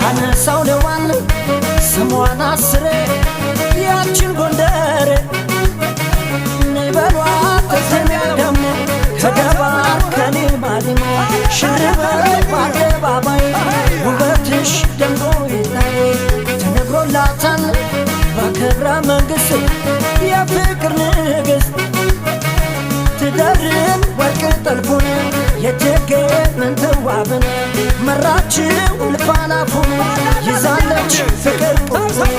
አነሳው ለዋን ስሟን አስሬ ያችን ጎንደር ነበሏ ተሰሚያ ደሞ ተገባር ከሊማሊሞ ሽርበል በአደባባይ ውበትሽ ደምቆ ይታይ ተነግሮላታል በክብረ መንግሥት የፍቅር ንግሥት ትደርብ ወርቅ ጥልፉን የእቴጌ ምንትዋብን መራችው ልፋላፉን ይዛለች ፍቅር ቁልፉን